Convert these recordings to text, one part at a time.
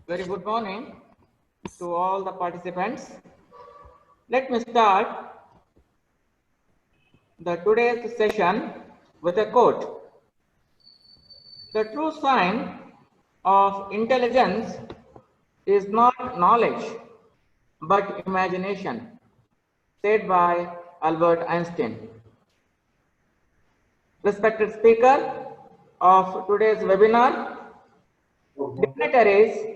Very good morning to all the participants. Let me start the today's session with a quote. The true sign of intelligence is not knowledge but imagination, said by Albert Einstein. Respected speaker of today's webinar, dignitaries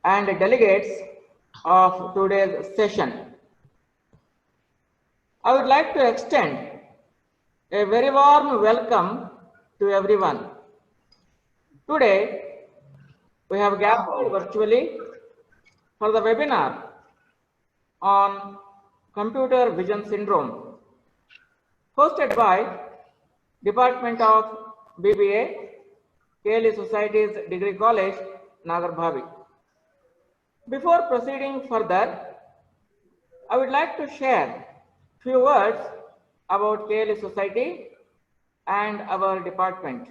and delegates of today's session. I would like to extend a very warm welcome to everyone. Today, we have gathered virtually for the webinar on computer vision syndrome, hosted by Department of BBA, KLE Societies Degree College, Nagarbhavi. Before proceeding further, I would like to share few words about KLE Society and our department.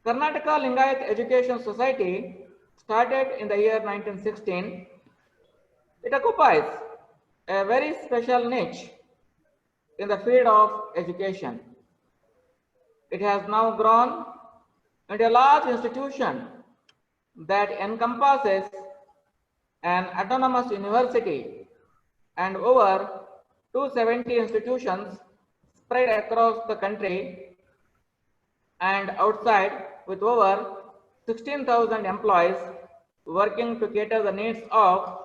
Karnataka Lingayat Education Society started in the year 1916. It occupies a very special niche in the field of education. It has now grown into a large institution that encompasses an autonomous university and over 270 institutions spread across the country and outside, with over 16,000 employees working to cater the needs of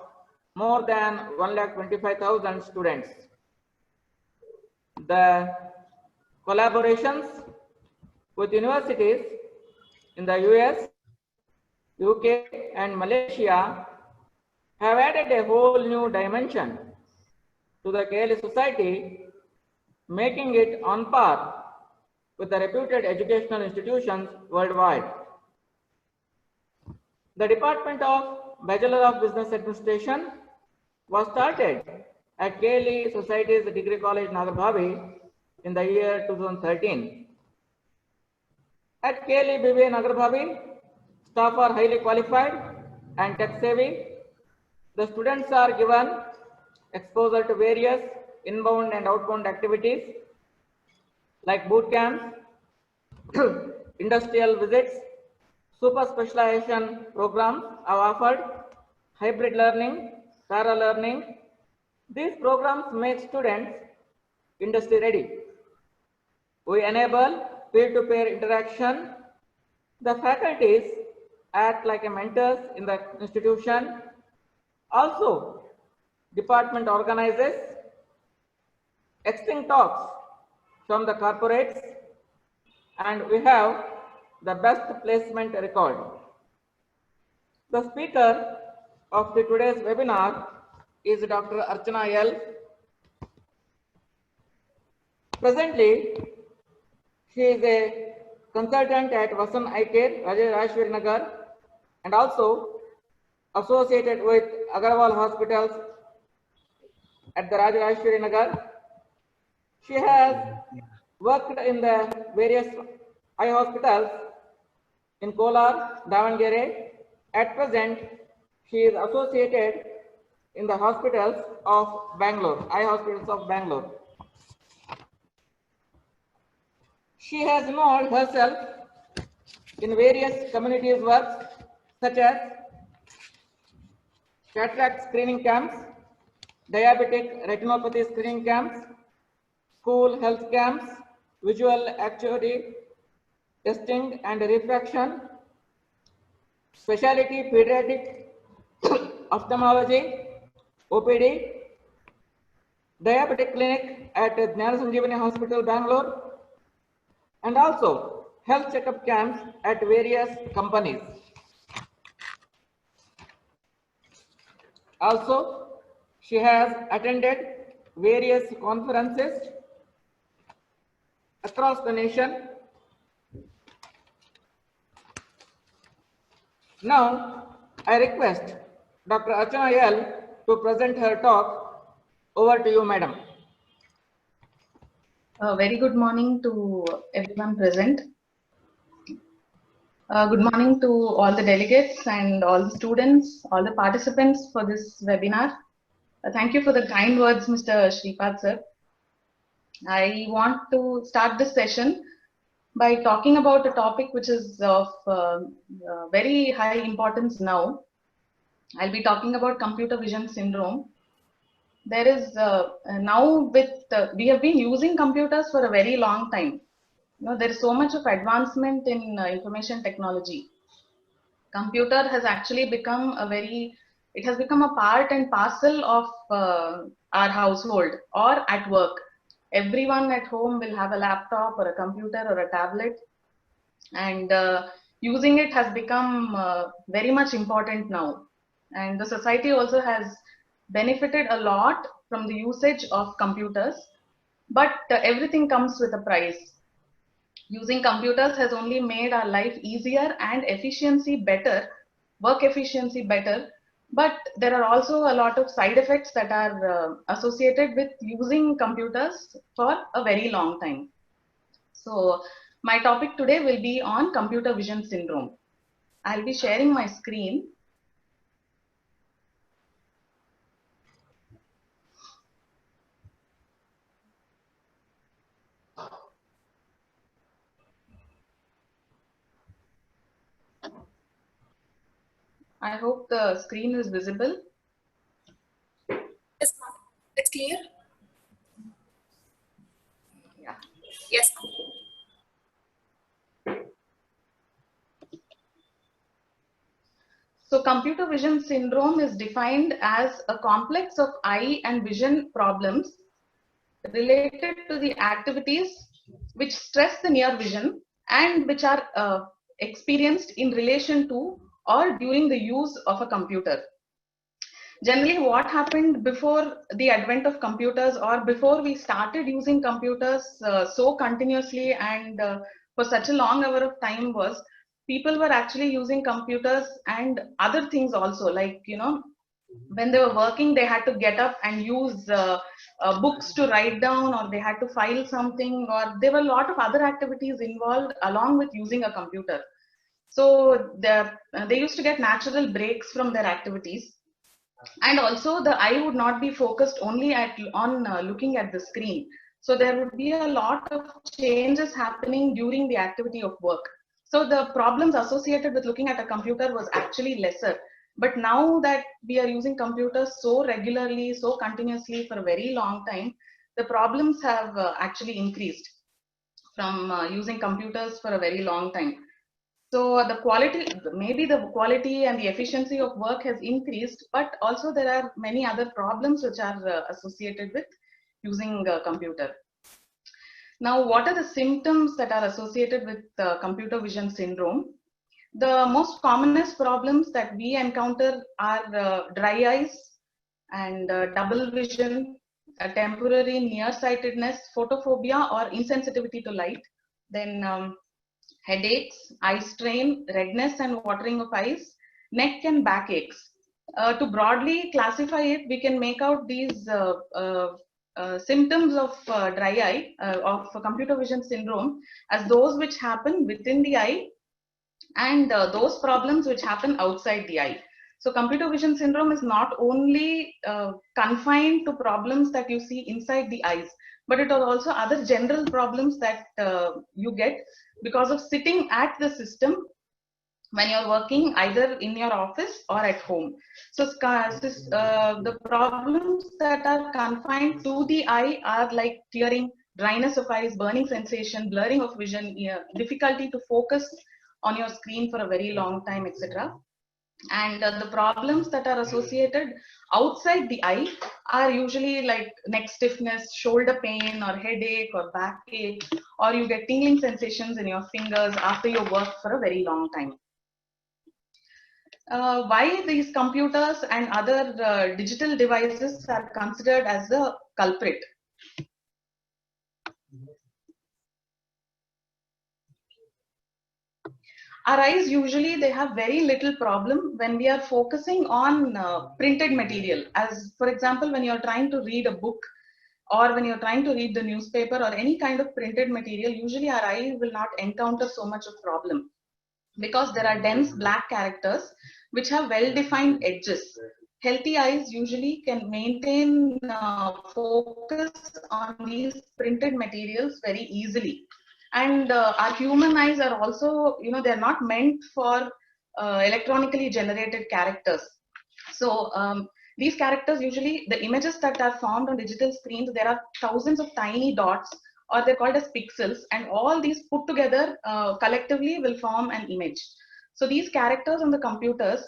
more than 1,25,000 students. The collaborations with universities in the US, UK and Malaysia have added a whole new dimension to the KLE Society, making it on par with the reputed educational institutions worldwide. The Department of Bachelor of Business Administration was started at KLE Society's Degree College, Nagarbhavi in the year 2013. At KLE BBA Nagarbhavi, staff are highly qualified and tech-savvy. The students are given exposure to various inbound and outbound activities like boot camps, industrial visits, super specialization programs are offered, hybrid learning, para learning. These programs make students industry ready. We enable peer-to-peer interaction. The faculties act like a mentors in the institution. Also, department organizes exchange talks from the corporates, and we have the best placement record. The speaker of today's webinar is Dr. Archana L. Presently, she is a consultant at Vasan Eye Care, Rajeshwari Nagar, and also associated with Agarwal Hospitals at the Rajeshwari Nagar. She has worked in the various eye hospitals in Kolar, Davangere. At present, she is associated in the hospitals of Bangalore, eye hospitals of Bangalore. She has involved herself in various communities works such as cataract screening camps, diabetic retinopathy screening camps, school health camps, visual acuity testing and refraction, specialty pediatric ophthalmology, OPD, diabetic clinic at Jnana Sanjeevani Hospital, Bangalore, and also health checkup camps at various companies. Also, she has attended various conferences across the nation. Now, I request Dr. Archana L to present her talk. Over to you, madam. Very good morning to everyone present. Good morning to all the delegates and all the students, all the participants for this webinar. Thank you for the kind words, Mr. Shripad sir. I want to start this session by talking about a topic which is of very high importance now. I'll be talking about computer vision syndrome. There is now we have been using computers for a very long time. There is so much of advancement in information technology. Computer has actually become it has become a part and parcel of our household or at work. Everyone at home will have a laptop or a computer or a tablet, and using it has become very much important now. And the society also has benefited a lot from the usage of computers, but everything comes with a price. Using computers has only made our life easier and efficiency better, work efficiency better, but there are also a lot of side effects that are associated with using computers for a very long time. So my topic today will be on computer vision syndrome. I'll be sharing my screen. I hope the screen is visible. Yes, ma'am. It's clear? Yeah. Yes, ma'am. So computer vision syndrome is defined as a complex of eye and vision problems related to the activities which stress the near vision and which are experienced in relation to or during the use of a computer. Generally, what happened before the advent of computers or before we started using computers so continuously and for such a long hour of time was people were actually using computers and other things also, like, when they were working, they had to get up and use books to write down, or they had to file something, or there were a lot of other activities involved along with using a computer. So they used to get natural breaks from their activities. And also the eye would not be focused only on looking at the screen. So there would be a lot of changes happening during the activity of work. So the problems associated with looking at a computer was actually lesser. But now that we are using computers so regularly, so continuously for a very long time, the problems have actually increased from using computers for a very long time. So the quality, maybe the quality and the efficiency of work has increased, but also there are many other problems which are associated with using a computer. Now, what are the symptoms that are associated with computer vision syndrome? The most commonest problems that we encounter are dry eyes and double vision, temporary nearsightedness, photophobia or insensitivity to light, then headaches, eye strain, redness and watering of eyes, neck and back aches. To broadly classify it, we can make out these symptoms of dry eye, of computer vision syndrome, as those which happen within the eye and those problems which happen outside the eye. So computer vision syndrome is not only confined to problems that you see inside the eyes, but it are also other general problems that you get because of sitting at the system when you're working either in your office or at home. So the problems that are confined to the eye are like tearing, dryness of eyes, burning sensation, blurring of vision, difficulty to focus on your screen for a very long time, etc. And the problems that are associated outside the eye are usually like neck stiffness, shoulder pain or headache or backache, or you get tingling sensations in your fingers after you work for a very long time. Why these computers and other digital devices are considered as the culprit? Our eyes usually, they have very little problem when we are focusing on printed material. As for example, when you're trying to read a book or when you're trying to read the newspaper or any kind of printed material, usually our eyes will not encounter so much of problem. because there are dense black characters which have well-defined edges. Healthy eyes usually can maintain focus on these printed materials very easily. And our human eyes are also, they're not meant for electronically generated characters. So these characters, usually the images that are formed on digital screens, there are thousands of tiny dots, or they're called as pixels, and all these put together collectively will form an image. So these characters on the computers,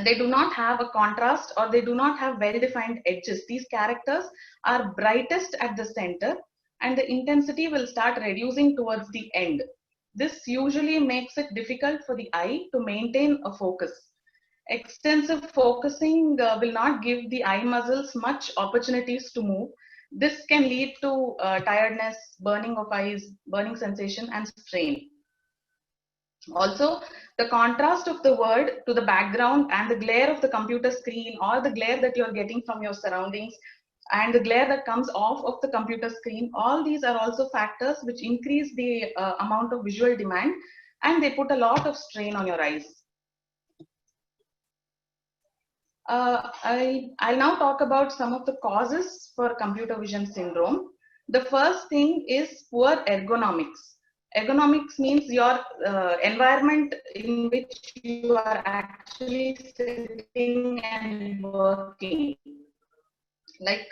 they do not have a contrast, or they do not have well-defined edges. These characters are brightest at the center, and the intensity will start reducing towards the end. This usually makes it difficult for the eye to maintain a focus. Extensive focusing will not give the eye muscles much opportunities to move. This can lead to tiredness, burning of eyes, burning sensation, and strain. Also, the contrast of the word to the background and the glare of the computer screen, or the glare that you're getting from your surroundings, and the glare that comes off of the computer screen, all these are also factors which increase the amount of visual demand, and they put a lot of strain on your eyes. I'll now talk about some of the causes for computer vision syndrome. The first thing is poor ergonomics. Ergonomics means your environment in which you are actually sitting and working. Like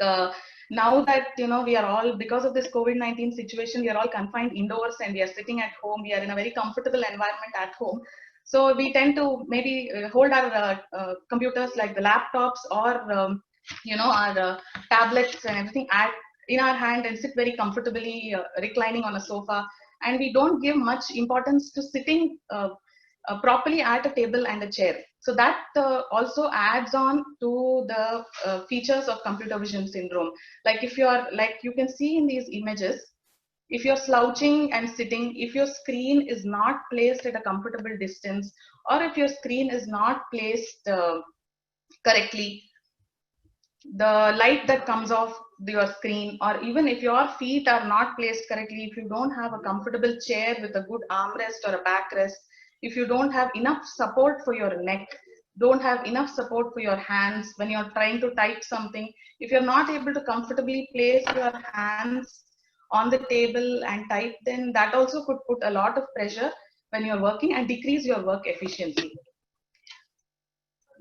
now that we are all, because of this COVID-19 situation, we are all confined indoors and we are sitting at home. We are in a very comfortable environment at home. So we tend to maybe hold our computers, like the laptops, or our tablets and everything in our hand, and sit very comfortably reclining on a sofa. And we don't give much importance to sitting properly at a table and a chair. So that also adds on to the features of computer vision syndrome. Like if you are, like you can see in these images, if you're slouching and sitting, if your screen is not placed at a comfortable distance, or if your screen is not placed correctly, the light that comes off your screen, or even if your feet are not placed correctly, if you don't have a comfortable chair with a good armrest or a backrest, if you don't have enough support for your neck, don't have enough support for your hands when you're trying to type something, if you're not able to comfortably place your hands on the table and type, then that also could put a lot of pressure when you're working and decrease your work efficiency.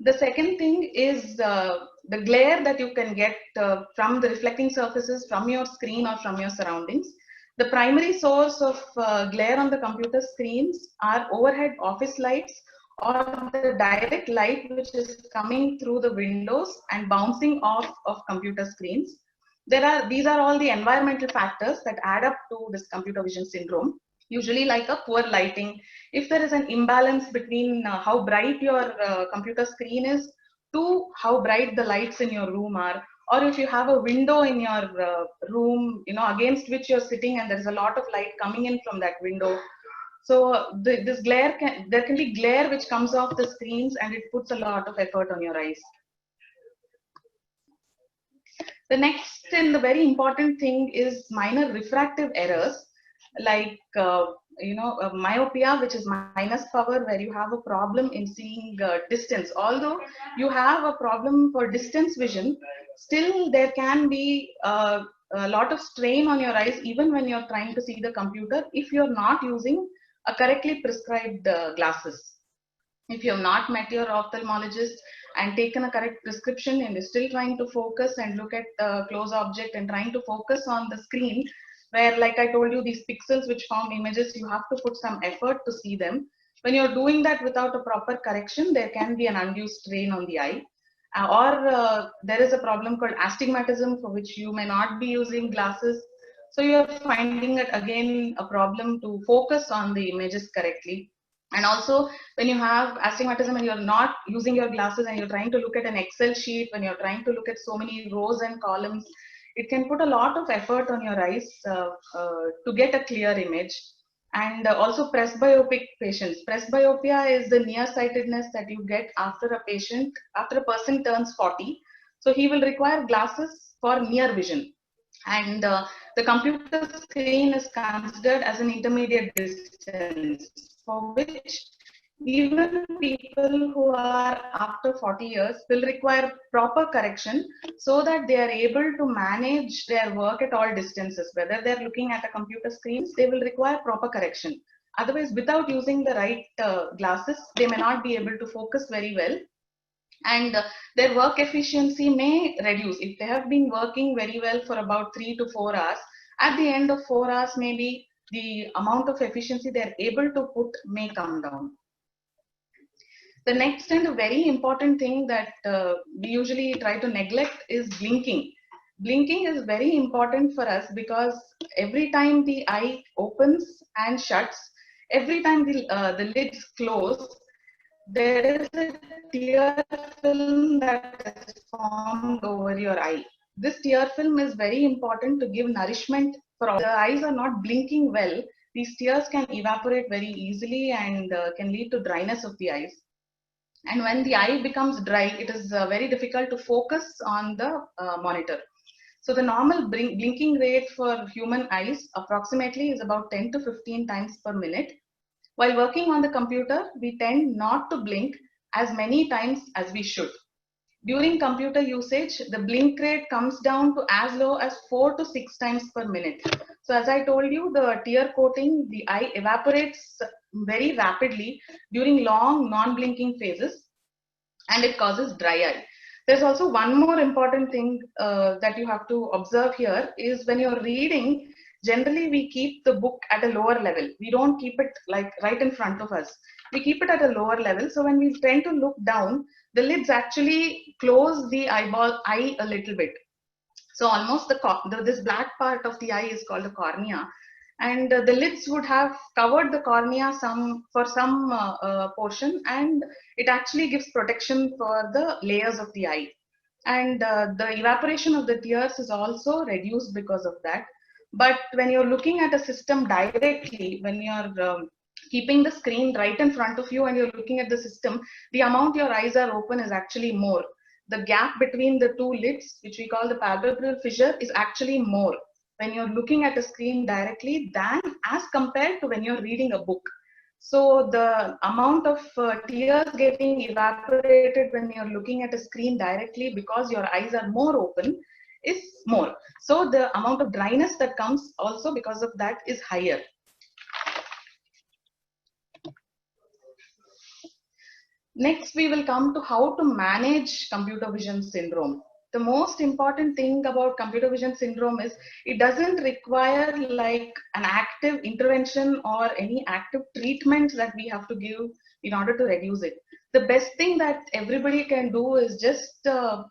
The second thing is the glare that you can get from the reflecting surfaces from your screen or from your surroundings. The primary source of glare on the computer screens are overhead office lights, or the direct light which is coming through the windows and bouncing off of computer screens. These are all the environmental factors that add up to this computer vision syndrome. Usually like a poor lighting. If there is an imbalance between how bright your computer screen is to how bright the lights in your room are, or if you have a window in your room, against which you're sitting and there's a lot of light coming in from that window. So this glare there can be glare which comes off the screens, and it puts a lot of effort on your eyes. The next and the very important thing is minor refractive errors, like myopia, which is minus power, where you have a problem in seeing distance. Although you have a problem for distance vision, still there can be a lot of strain on your eyes even when you're trying to see the computer, if you're not using a correctly prescribed glasses. If you have not met your ophthalmologist and taken a correct prescription and is still trying to focus and look at the close object and trying to focus on the screen, where, like I told you, these pixels which form images, you have to put some effort to see them. When you're doing that without a proper correction, there can be an undue strain on the eye. Or there is a problem called astigmatism, for which you may not be using glasses. So you're finding it again a problem to focus on the images correctly. And also, when you have astigmatism and you're not using your glasses and you're trying to look at an Excel sheet, when you're trying to look at so many rows and columns, it can put a lot of effort on your eyes to get a clear image. And also presbyopic patients. Presbyopia is the nearsightedness that you get after a person turns 40. So he will require glasses for near vision. And the computer screen is considered as an intermediate distance. for which even people who are after 40 years will require proper correction so that they are able to manage their work at all distances. Whether they're looking at a computer screen, they will require proper correction. Otherwise, without using the right glasses, they may not be able to focus very well, and their work efficiency may reduce. If they have been working very well for about 3 to 4 hours, at the end of 4 hours, maybe the amount of efficiency they're able to put may come down. The next and a very important thing that we usually try to neglect is blinking. Blinking is very important for us because every time the eye opens and shuts, every time the lids close, there is a tear film that is formed over your eye. This tear film is very important to give nourishment for all. The eyes are not blinking well, these tears can evaporate very easily and can lead to dryness of the eyes. And when the eye becomes dry, it is very difficult to focus on the monitor. So the normal blinking rate for human eyes approximately is about 10 to 15 times per minute. While working on the computer, we tend not to blink as many times as we should. During computer usage, the blink rate comes down to as low as 4 to 6 times per minute. So as I told you, the tear coating, the eye evaporates very rapidly during long non-blinking phases, and it causes dry eye. There's also one more important thing that you have to observe here is when you're reading, generally we keep the book at a lower level. We don't keep it like right in front of us. We keep it at a lower level. So when we tend to look down, the lids actually close the eye a little bit. So almost this black part of the eye is called the cornea. And the lids would have covered the cornea for some portion, and it actually gives protection for the layers of the eye. And the evaporation of the tears is also reduced because of that. But when you're looking at a system directly, when you're keeping the screen right in front of you and you're looking at the system, the amount your eyes are open is actually more. The gap between the two lids, which we call the palpebral fissure, is actually more when you're looking at a screen directly than as compared to when you're reading a book. So the amount of tears getting evaporated when you're looking at a screen directly, because your eyes are more open, is more. So the amount of dryness that comes also because of that is higher. Next, we will come to how to manage computer vision syndrome. The most important thing about computer vision syndrome is it doesn't require like an active intervention or any active treatment that we have to give in order to reduce it. The best thing that everybody can do is just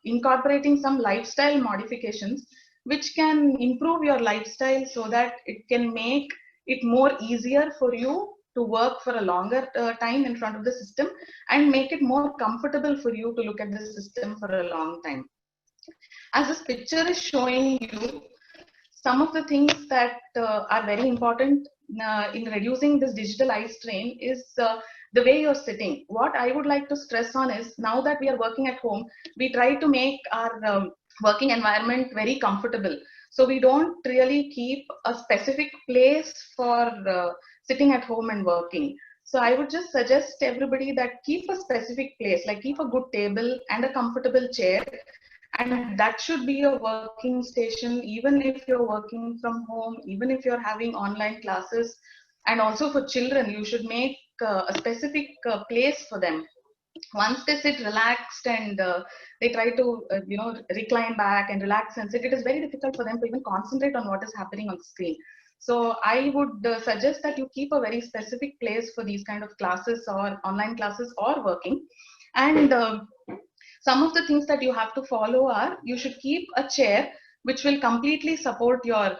incorporating some lifestyle modifications which can improve your lifestyle so that it can make it more easier for you to work for a longer time in front of the system and make it more comfortable for you to look at the system for a long time. As this picture is showing you, some of the things that are very important in reducing this digital eye strain is the way you're sitting. What I would like to stress on is, now that we are working at home, we try to make our working environment very comfortable. So we don't really keep a specific place for sitting at home and working. So I would just suggest everybody that keep a specific place, like keep a good table and a comfortable chair, and that should be your working station, even if you're working from home, even if you're having online classes. And also for children, you should make a specific place for them. Once they sit relaxed and they try to recline back and relax and sit, it is very difficult for them to even concentrate on what is happening on the screen. So I would suggest that you keep a very specific place for these kind of classes or online classes or working. And some of the things that you have to follow are, you should keep a chair which will completely support your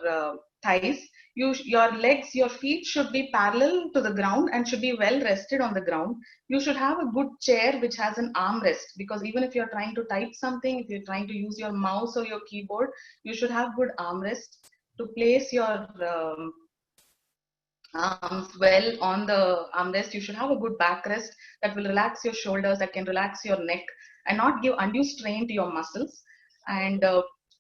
thighs. Your legs, your feet should be parallel to the ground and should be well rested on the ground. You should have a good chair which has an armrest, because even if you're trying to type something, if you're trying to use your mouse or your keyboard, you should have good armrest to place your arms well on the armrest. You should have a good backrest that will relax your shoulders, that can relax your neck and not give undue strain to your muscles. And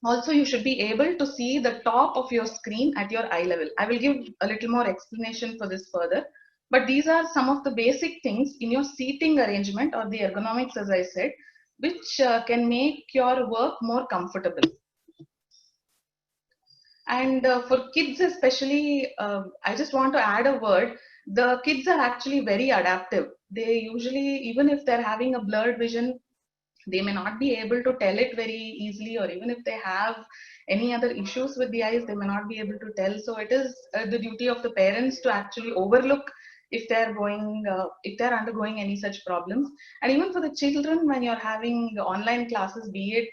also, you should be able to see the top of your screen at your eye level. I will give a little more explanation for this further. But these are some of the basic things in your seating arrangement or the ergonomics, as I said, which can make your work more comfortable. And for kids especially, I just want to add a word. The kids are actually very adaptive. They usually, even if they're having a blurred vision, they may not be able to tell it very easily, or even if they have any other issues with the eyes, they may not be able to tell. So it is the duty of the parents to actually overlook if if they're undergoing any such problems. And even for the children, when you're having online classes, be it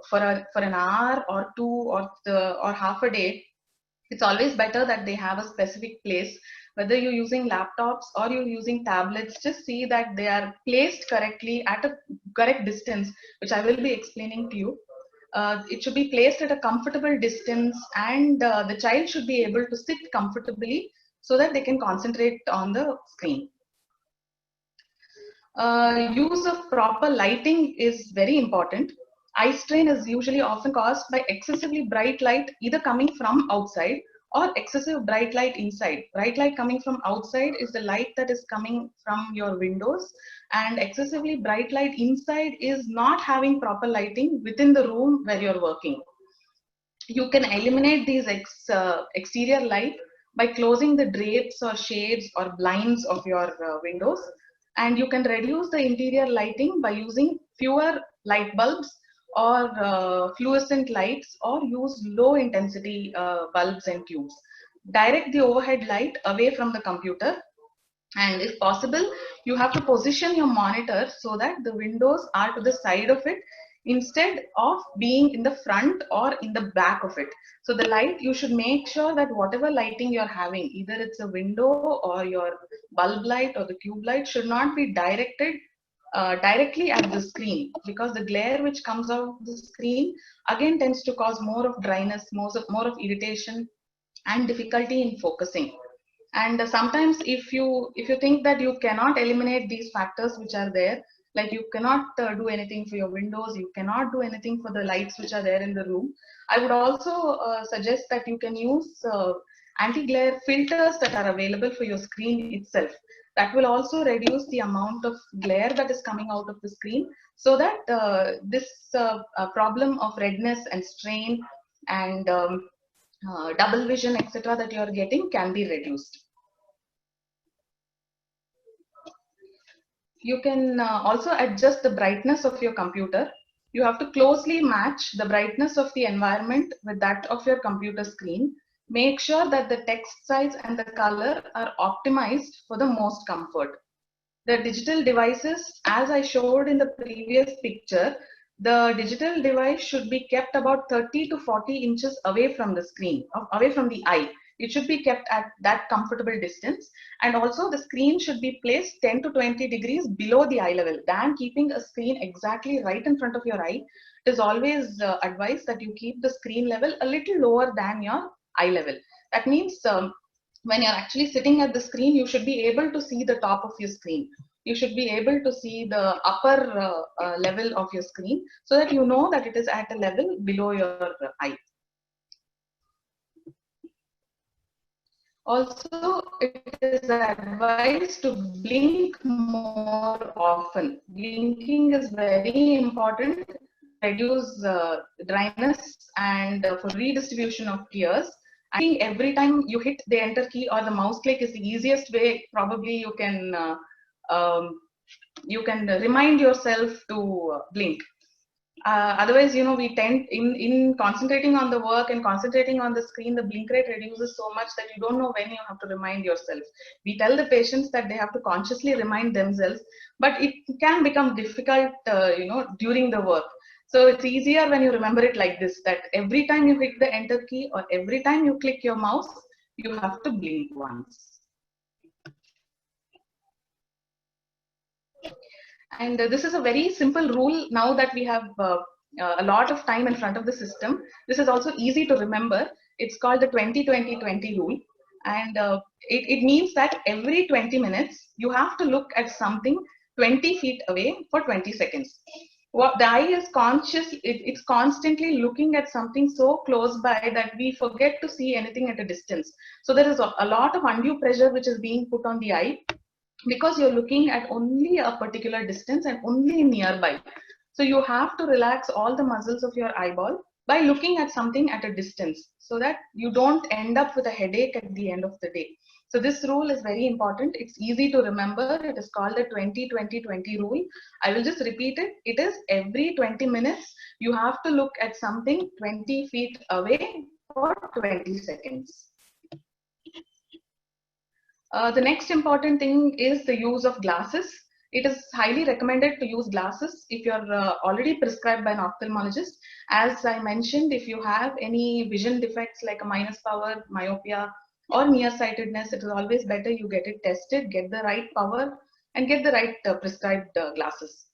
for an hour or two or half a day, it's always better that they have a specific place. Whether you're using laptops or you're using tablets, just see that they are placed correctly at a correct distance, which I will be explaining to you. It should be placed at a comfortable distance, and the child should be able to sit comfortably so that they can concentrate on the screen. Use of proper lighting is very important. Eye strain is usually often caused by excessively bright light either coming from outside or excessive bright light inside. Bright light coming from outside is the light that is coming from your windows, and excessively bright light inside is not having proper lighting within the room where you're working. You can eliminate these exterior light by closing the drapes or shades or blinds of your windows, and you can reduce the interior lighting by using fewer light bulbs or fluorescent lights, or use low intensity bulbs and tubes. Direct the overhead light away from the computer, and if possible, you have to position your monitor so that the windows are to the side of it instead of being in the front or in the back of it. So the light, you should make sure that whatever lighting you're having, either it's a window or your bulb light or the tube light, should not be directed directly at the screen, because the glare which comes out of the screen again tends to cause more of dryness, more of irritation and difficulty in focusing. And sometimes if you think that you cannot eliminate these factors which are there, like you cannot do anything for your windows, you cannot do anything for the lights which are there in the room, I would also suggest that you can use anti-glare filters that are available for your screen itself. That will also reduce the amount of glare that is coming out of the screen, so that this problem of redness and strain and double vision, etc., that you are getting can be reduced. You can also adjust the brightness of your computer. You have to closely match the brightness of the environment with that of your computer screen. Make sure that the text size and the color are optimized for the most comfort. The digital devices, as I showed in the previous picture, the digital device should be kept about 30 to 40 inches away from the screen, away from the eye. It should be kept at that comfortable distance. And also the screen should be placed 10 to 20 degrees below the eye level. Than keeping a screen exactly right in front of your eye, it is always advised that you keep the screen level a little lower than your eye level. That means when you're actually sitting at the screen, you should be able to see the top of your screen. You should be able to see the upper level of your screen, so that you know that it is at a level below your eye. Also, it is advised to blink more often. Blinking is very important to reduce dryness and for redistribution of tears. I think every time you hit the enter key or the mouse click is the easiest way. Probably you can remind yourself to blink. Otherwise, we tend in concentrating on the work and concentrating on the screen, the blink rate reduces so much that you don't know when you have to remind yourself. We tell the patients that they have to consciously remind themselves, but it can become difficult, during the work. So it's easier when you remember it like this, that every time you hit the enter key or every time you click your mouse, you have to blink once. And this is a very simple rule now that we have a lot of time in front of the system. This is also easy to remember. It's called the 20-20-20 rule. And it means that every 20 minutes, you have to look at something 20 feet away for 20 seconds. what the eye is conscious, it's constantly looking at something so close by that we forget to see anything at a distance. So there is a lot of undue pressure which is being put on the eye, because you're looking at only a particular distance and only nearby. So you have to relax all the muscles of your eyeball by looking at something at a distance, so that you don't end up with a headache at the end of the day. So this rule is very important. It's easy to remember. It is called the 20-20-20 rule. I will just repeat it. It is every 20 minutes, you have to look at something 20 feet away for 20 seconds. The next important thing is the use of glasses. It is highly recommended to use glasses if you're already prescribed by an ophthalmologist. As I mentioned, if you have any vision defects like a minus power, myopia, or nearsightedness, it is always better you get it tested, get the right power, and get the right prescribed glasses.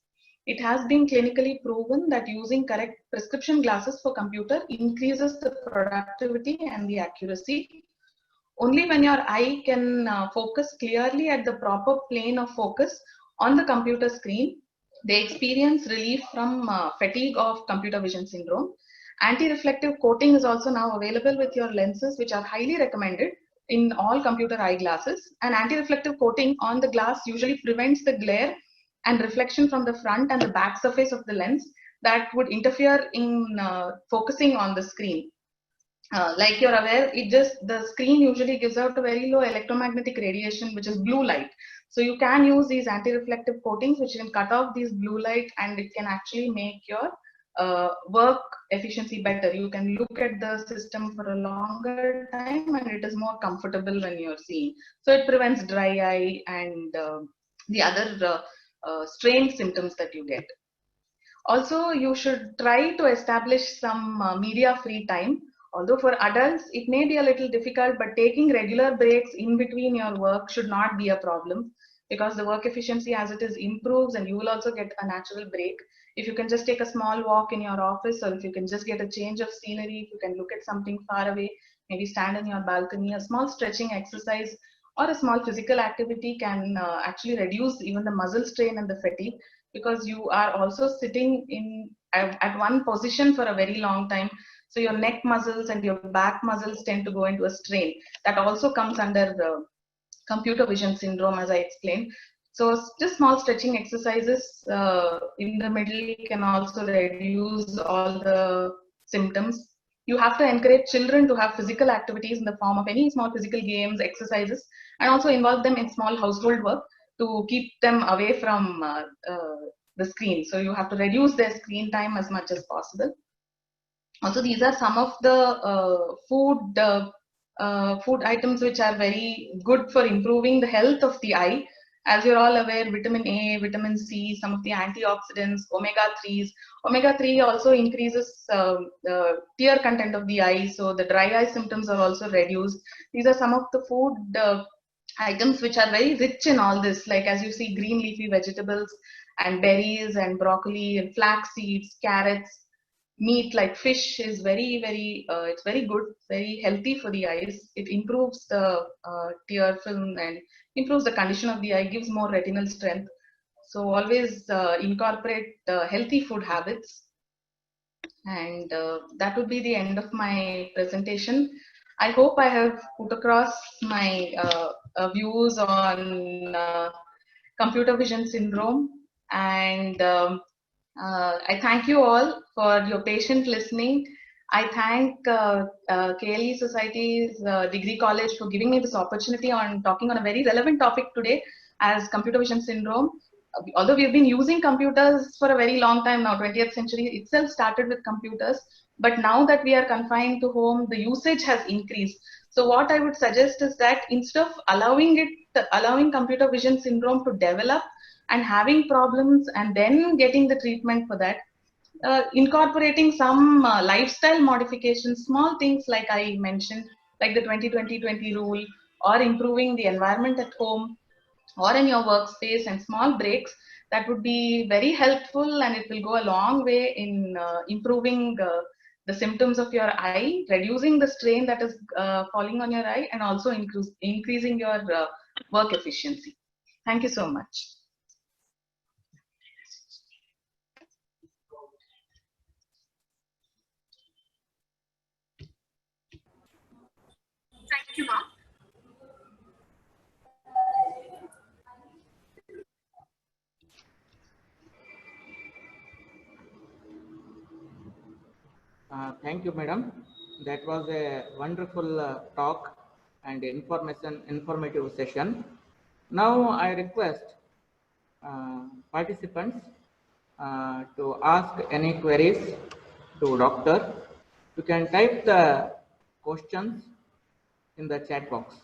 It has been clinically proven that using correct prescription glasses for computer increases the productivity and the accuracy. Only when your eye can focus clearly at the proper plane of focus on the computer screen, they experience relief from fatigue of computer vision syndrome. Anti-reflective coating is also now available with your lenses, which are highly recommended in all computer eyeglasses. And anti-reflective coating on the glass usually prevents the glare and reflection from the front and the back surface of the lens that would interfere in focusing on the screen. Like you're aware, the screen usually gives out a very low electromagnetic radiation, which is blue light. So you can use these anti-reflective coatings, which can cut off these blue light, and it can actually make your work efficiency better. You can look at the system for a longer time, and it is more comfortable when you're seeing. So it prevents dry eye and the other strained symptoms that you get. Also, you should try to establish some media-free time. Although for adults, it may be a little difficult, but taking regular breaks in between your work should not be a problem, because the work efficiency as it is improves, and you will also get a natural break. If you can just take a small walk in your office, or if you can just get a change of scenery, if you can look at something far away, maybe stand in your balcony, a small stretching exercise or a small physical activity can actually reduce even the muscle strain and the fatigue, because you are also sitting in at one position for a very long time. So your neck muscles and your back muscles tend to go into a strain. That also comes under the computer vision syndrome, as I explained. So just small stretching exercises in the middle can also reduce all the symptoms. You have to encourage children to have physical activities in the form of any small physical games, exercises, and also involve them in small household work to keep them away from the screen. So you have to reduce their screen time as much as possible. Also, these are some of the food items which are very good for improving the health of the eye. As you're all aware, vitamin A, vitamin C, some of the antioxidants, omega-3s. Omega-3 also increases the tear content of the eye, so the dry eye symptoms are also reduced. These are some of the food items which are very rich in all this, like as you see, green leafy vegetables and berries and broccoli and flax seeds, carrots. Meat like fish is it's very good, very healthy for the eyes. It improves the tear film and improves the condition of the eye, gives more retinal strength. So always incorporate healthy food habits. And that would be the end of my presentation. I hope I have put across my views on computer vision syndrome. And I thank you all for your patient listening. I thank KLE Society's Degree College for giving me this opportunity on talking on a very relevant topic today as computer vision syndrome. Although we've been using computers for a very long time now, 20th century itself started with computers, but now that we are confined to home, the usage has increased. So what I would suggest is that instead of allowing computer vision syndrome to develop and having problems and then getting the treatment for that, incorporating some lifestyle modifications, small things like I mentioned, like the 20-20-20 rule, or improving the environment at home or in your workspace, and small breaks, that would be very helpful, and it will go a long way in improving the symptoms of your eye, reducing the strain that is falling on your eye, and also increasing your work efficiency. Thank you so much. Thank you, ma'am. Thank you, madam. That was a wonderful talk and informative session. Now I request participants to ask any queries to doctor. You can type the questions in the chat box.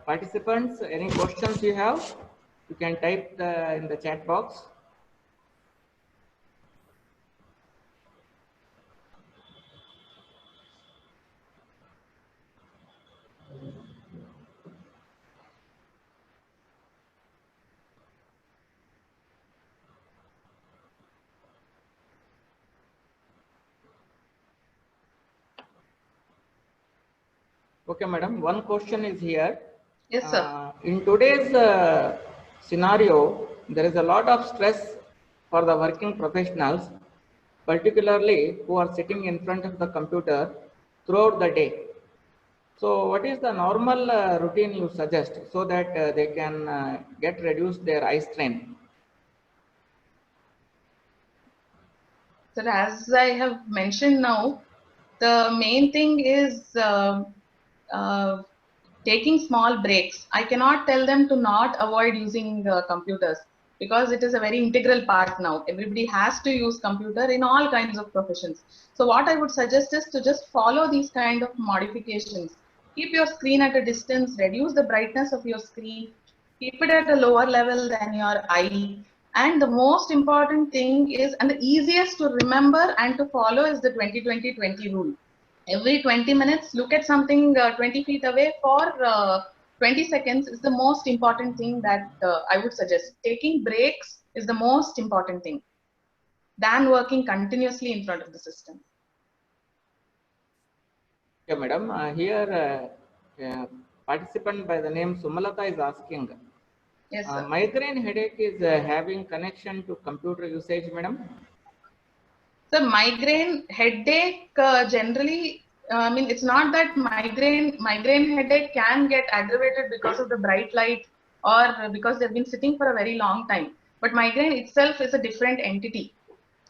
Participants, any questions you have, you can type in the chat box. Okay, madam. One question is here. Yes, sir. In today's scenario, there is a lot of stress for the working professionals, particularly who are sitting in front of the computer throughout the day. So what is the normal routine you suggest so that they can get reduce their eye strain? So as I have mentioned now, the main thing is taking small breaks. I cannot tell them to not avoid using computers because it is a very integral part now. Everybody has to use computer in all kinds of professions. So what I would suggest is to just follow these kind of modifications. Keep your screen at a distance, reduce the brightness of your screen, keep it at a lower level than your eye. And the most important thing is, and the easiest to remember and to follow is the 20-20-20 rule. Every 20 minutes, look at something 20 feet away for 20 seconds is the most important thing that I would suggest. Taking breaks is the most important thing than working continuously in front of the system. Okay, madam. Here, participant by the name Sumalata is asking. Yes, sir. Migraine headache is having connection to computer usage, madam? So migraine headache generally, I mean, it's not that migraine headache can get aggravated because of the bright light or because they've been sitting for a very long time. But migraine itself is a different entity.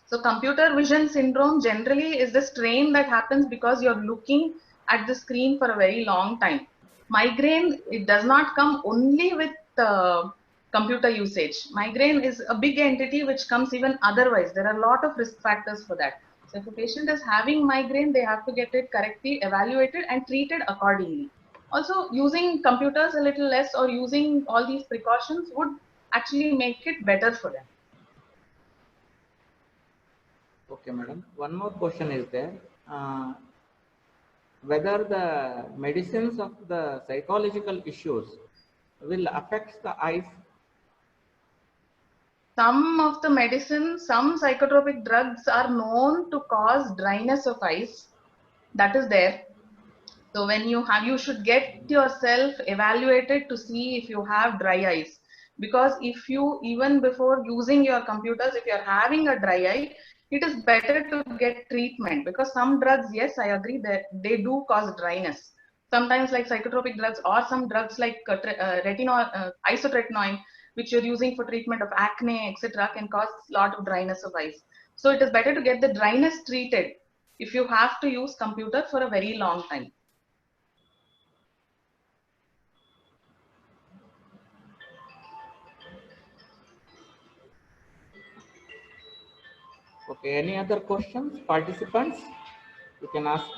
So computer vision syndrome generally is the strain that happens because you're looking at the screen for a very long time. Migraine, it does not come only with computer usage. Migraine is a big entity which comes even otherwise. There are a lot of risk factors for that. So if a patient is having migraine, they have to get it correctly evaluated and treated accordingly. Also, using computers a little less or using all these precautions would actually make it better for them. Okay, madam. One more question is there. Whether the medicines of the psychological issues will affect the eyes? Some of the medicines, some psychotropic drugs are known to cause dryness of eyes. That is there. So when you should get yourself evaluated to see if you have dry eyes. Because if you, even before using your computers, if you're having a dry eye, it is better to get treatment because some drugs, yes, I agree that they do cause dryness. Sometimes like psychotropic drugs or some drugs like isotretinoin, which you're using for treatment of acne, etc., can cause a lot of dryness of eyes. So it is better to get the dryness treated if you have to use computer for a very long time. Okay, any other questions, participants? You can ask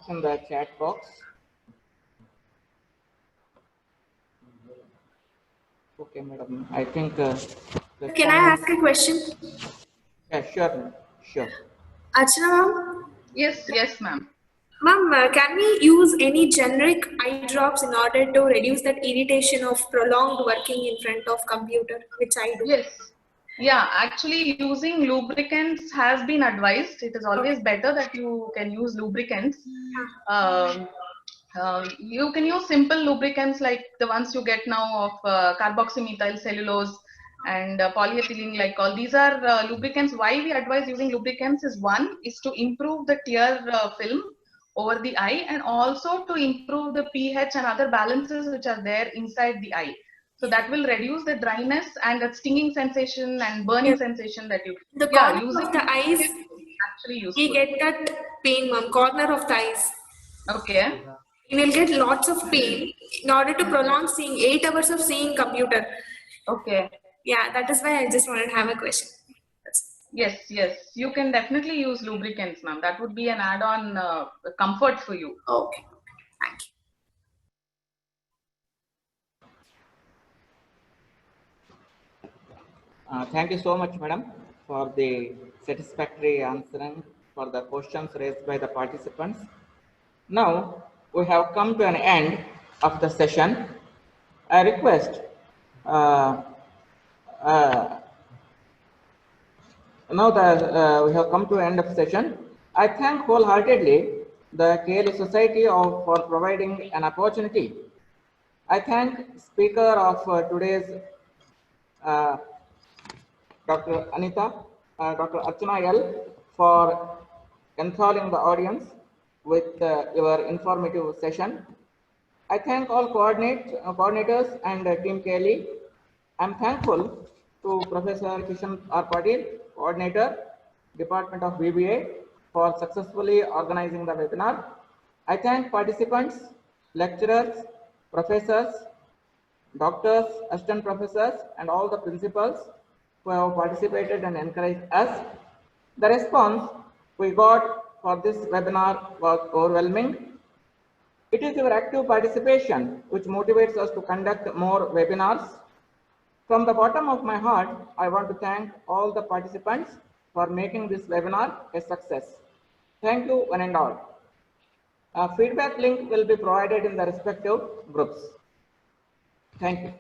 in the chat box. Okay, madam. I think. Can I ask a question? Yeah, sure, sure. Archana, ma'am? Yes, ma'am. Ma'am, can we use any generic eye drops in order to reduce that irritation of prolonged working in front of computer, which I do? Yes. Yeah, actually using lubricants has been advised. It is always better that you can use lubricants. You can use simple lubricants like the ones you get now of carboxymethyl cellulose and polyethylene glycol. These are lubricants. Why we advise using lubricants is, one is to improve the tear film over the eye, and also to improve the pH and other balances which are there inside the eye. So that will reduce the dryness and that stinging sensation and burning Yes. sensation that you. The Yeah, corner using of the eyes, actually we useful. get that pain, ma'am. Corner of the eyes. Okay. You will get lots of pain in order to prolong seeing 8 hours of seeing computer. Okay. Yeah, that is why I just wanted to have a question. Yes, yes. You can definitely use lubricants, ma'am. That would be an add-on comfort for you. Okay. Thank you. Thank you so much, madam, for the satisfactory answering for the questions raised by the participants. Now, we have come to an end of the session. I request now that we have come to the end of session, I thank wholeheartedly the KLE Society for providing an opportunity. I thank speaker of today's Dr. Anita, Dr. Archana L for enthralling the audience with your informative session. I thank all coordinators and Team KLE. I'm thankful to Professor Kishan R. Patil, Coordinator, Department of BBA, for successfully organizing the webinar. I thank participants, lecturers, professors, doctors, assistant professors, and all the principals who have participated and encouraged us. The response we got for this webinar was overwhelming. It is your active participation which motivates us to conduct more webinars. From the bottom of my heart, I want to thank all the participants for making this webinar a success. Thank you one and all. A feedback link will be provided in the respective groups. Thank you.